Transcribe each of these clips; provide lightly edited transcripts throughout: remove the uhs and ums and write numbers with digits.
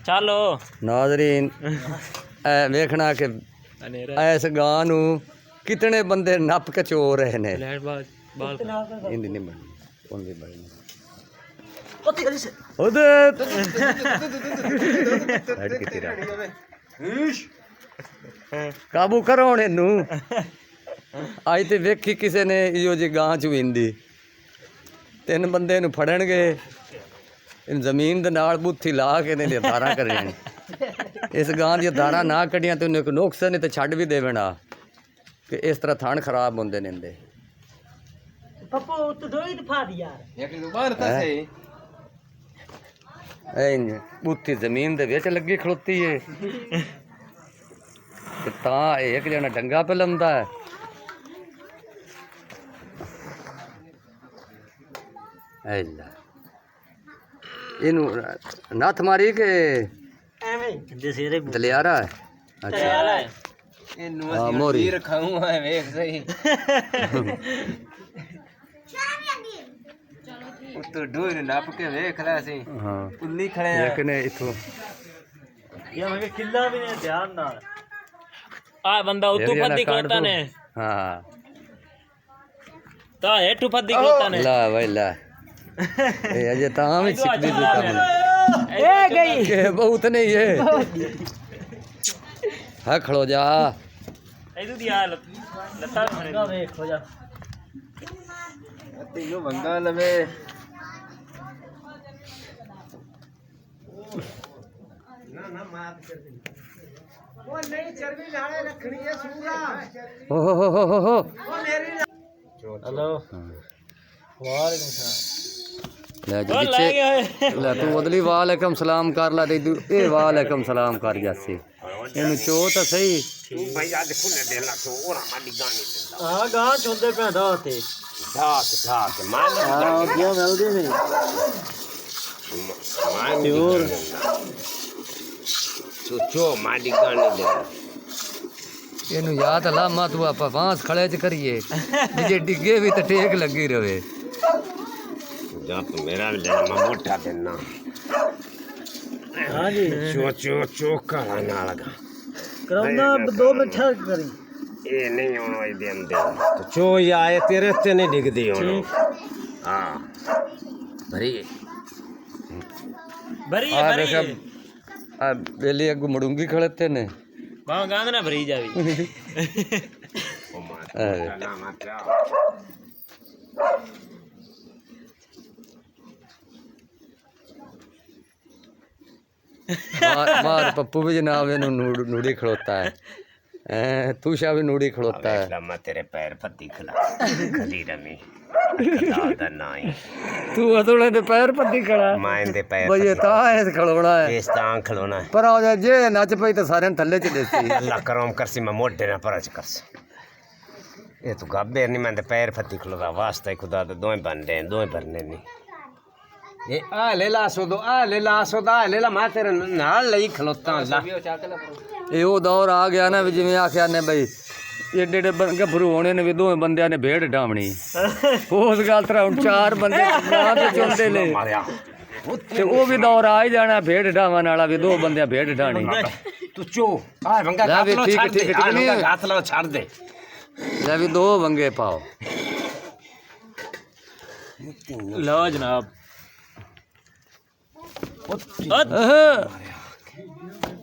चलो नाजरीन वेखना कि इस गां नू कितने बंदे नप के चो रहे ने हिंदी नहीं बननी कौन भी बननी काबू करो हुण इनू अज ते वेखी किसी ने इहो जी गां चुईंदी 3 बंदे नू फड़नगे इन जमीन दे नाल बुत्थी ला के इहदी धारां करनी इस गां दी धारां ना कड्डियां ते उन्हें कोई नुक्स नहीं ते छड्ड भी देवना कि इस तरह थान खराब होंदे ने इंदे पप्पू तू दोई दफा दी यार एक बार ता सही बुत्थी जमीन दे विच लगी खड़ोती है ते तां एक जना डंगा पे लंदा है ऐला इनू नाथ मारी के एवें दसेरे दलियारा है अच्छा इनु हाँ, असि मोरी। खीर खाऊं है वेख सही उतो डोर नाप के वेख ला सी हाँ उल्ली खड़े एक ने इथों ये मैं किल्ला भी नहीं ध्यान ना आ बंदा उतू फद्दी खोता ने हाँ ता हेठू फद्दी खोता ने ला भाई ला ए अजय तां भी सिकदी तू काम ए गई के बहुत नहीं है हाँ खड़ो जा ऐदू दी हाल लता मरे देख हो जा तीनों बंगा लवे हो हेलो वालेकुम सलाम ले जी ओ ले पीछे गए ले तू उदली वालेकुम सलाम कर ला ते तू ए वालेकुम सलाम कर जासी इनु चो तो सही हां गां चोंदे पे दाते ढाक ढाक मान हां क्या मिलदे नहीं मान चो माडी गाने दे इनु याद ला मा तू आप बांस खड़े च करिए जे डिगे भी तो टेक लगी रहे जब मेरा ले मैं मोटा देना हां जी चो चो चो कराना लगा करौना 2 मिनट ठहर करी ये नहीं होना दे अंदर तो चो ये आए तेरे ते नहीं डिगदी होना हां भरी भरी आ भरी देखा आ बेली अगू मड़ूंगी खड़ते ने बां गांद ना भरी जावी ओ मां ना मात्रा मार पप्पू भी जनाब इनु नूड़ी खड़ोता है तूशा भी नूड़ी खड़ोता है मैं तेरे पैर पत्ती खिला खली रमी दादा नाई तू अतुले दे पैर पत्ती खड़ा मां दे पैर भाई ये ता है खड़ोना है इस तां खलोना है पर आ जा जे नच पई तो सारे थल्ले च देसी अल्लाह करम करसी मैं मोढे ना परच करस ये तू गब्बे नहीं मैं दे पैर पत्ती खलोदा वास्ता खुदा दे दोए बंदे दोए भरने नहीं ये आ ले ला सो दो आ ले ला सो दा ले ला मैं तेरे नाल लई खलोता अल्लाह ये वो दौर आ गया ना भी जिवें आख्या ने भाई एडे एडे गभरू होने ने भी दोवें बंदियां ने भेड़ डावनी उस गल तरह हुण 4 बंदे गां ते चोंदे ले मारिया ते वो भी दौर आ ही जाना भेड़ डावन वाला भी 2 बंदियां भेड़ डाणी तू चो आ वंगा ला भी गातलो ठीक छाड़ दे ठीक आ नहीं वंगा गातलो छाड़ दे ले भी 2 वंगे पाओ लो जनाब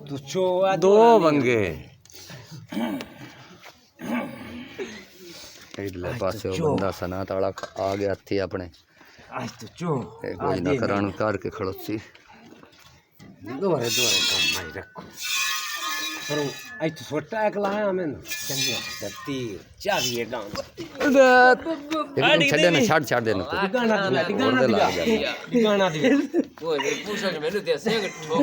तू चो आ 2 वंगे इधरले पासे वो बंदा सना ताला आ गया थी अपने आज तू चो कोई ना करान करके खड़ोसी दोरे दोरे काम माई रखो पर आज तो छोटा एक लाया मैंने चंगी दत्ती चाबी है गांव एकदम छड़े ना छाड़ देना तो गाना दिया और दे लाग जा गाना दिया ओए पूछो कि मैंने दे सेग ठोक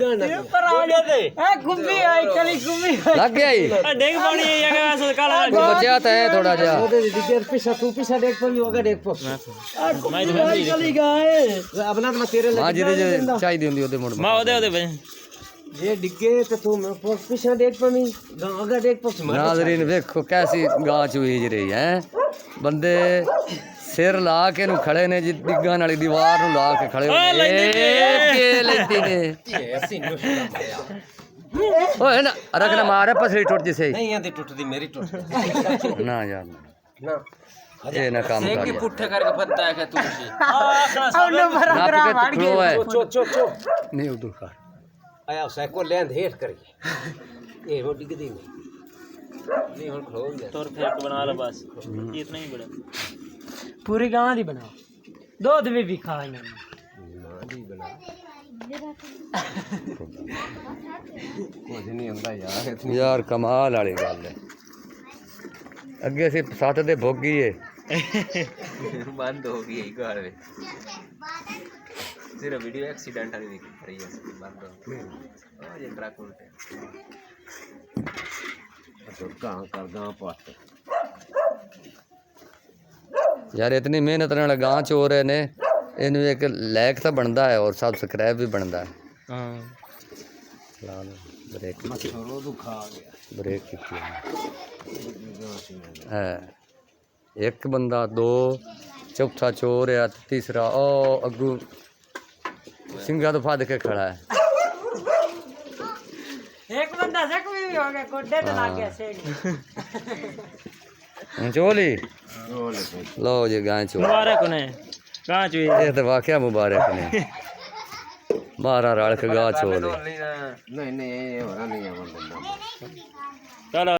गाना पर आ जाते ए गुम्बी आई चली गुम्बी लग गया ही डेग पानी या का सो काला वो बचा तो है थोड़ा जा ओदे दिगर पीछा तू पीछा देख पई होगा देख पो मैं चली गए अपना तो तेरे हां जिदे चाहिए होंदी ओदे मुड़ मां ओदे ओदे भाई ये डिगे तो तू मैं पीछा देख पमी आगे देख पो नाज़रीन देखो कैसी गां चुईज रही है बंदे ਸਿਰ ਲਾ ਕੇ ਇਹਨੂੰ ਖੜੇ ਨੇ ਜੀ ਡਿੱਗਣ ਵਾਲੀ ਦੀਵਾਰ ਨੂੰ ਲਾ ਕੇ ਖੜੇ ਹੋਏ ਨੇ ਇਹ ਕੀ ਲੈਂਦੀ ਨੇ ਓਏ ਨਾ ਰਗਨਾ ਮਾਰੇ ਪਸਲੀ ਟੁੱਟ ਜੀ ਸਹੀ ਨਹੀਂ ਆਂਦੀ ਟੁੱਟਦੀ ਮੇਰੀ ਟੁੱਟ ਨਾ ਯਾਰ ਨਾ ਇਹ ਨਾ ਕੰਮ ਕਰ ਯਾਰ। ਪੁੱਠੇ ਕਰਕੇ ਫੱਤਾ ਹੈ ਤੂੰ ਨਾਪ ਕੇ ਟੁਕੜੋ ਹੈ ਚੋ ਨਹੀਂ ਉਧਰ ਕਰ ਆਇਆ ਸਾਈਕੋ ਲੈਂਦ ਹੇਠ ਕਰੀ ਇਹ ਰੋਟੀ ਕਿਦੀ ਨਹੀਂ ਹੁਣ ਖਲੋ ਗਿਆ ਤੁਰ ਫੇਕ ਬਣਾ लो बस इतना ही बड़ा पूरी गांव दी बनाओ दूध भी खा इन्होंने ਨਾ ਦੀ ਬਣਾ ਕੁਝ ਨਹੀਂ ਹੁੰਦਾ ਯਾਰ ਯਾਰ ਕਮਾਲ ਵਾਲੀ ਗੱਲ ਹੈ ਅੱਗੇ ਅਸੀਂ ਸੱਤ ਦੇ ਭੋਗੀ ਏ बंद हो गई है घर में सिर्फ वीडियो एक्सीडेंट वाली दिख रही है बंद हो गई ये ट्रक उल्टे तो गांव कर गांव पाते ਯਾਰ ਇਤਨੀ ਮਿਹਨਤ ਨਾਲ ਗਾਂ ਚੋ ਰਹੇ ਨੇ ਇਹਨੂੰ ਇੱਕ ਲਾਇਕ ਤਾਂ ਬਣਦਾ ਹੈ ਔਰ ਸਬਸਕ੍ਰਾਈਬ ਵੀ ਬਣਦਾ ਹੈ हाँ ਲਾ ਲਓ ਬ੍ਰੇਕ छोरो तू खा गया ਬ੍ਰੇਕ ਕੀਤੀ ਹੈ ਇੱਕ ਬੰਦਾ ਦੋ ਚੌਥਾ ਚੋਰ ਆ ਤੀਸਰਾ ਉਹ ਅੱਗੂ ਸਿੰਘਾਂ ਤੋਂ ਫੜ ਕੇ ਖੜਾ ਹੈ एक बंदा जख्मी भी हो गया गोड्डे तो लग गया सेक ਚੋਲੀ ਲਓ ਜੀ ਗਾਂ ਚੋ मुबारक उन्हें कहाँ चाहिए ਇਹ ਤਾਂ ਵਾਕਿਆ ਮੁਬਾਰਕ ਨੇ ਮਾਰਾ ਰਲ ਕੇ ਗਾਂ ਚੋ ਲਈ नहीं नहीं ये हो रहा नहीं है चलो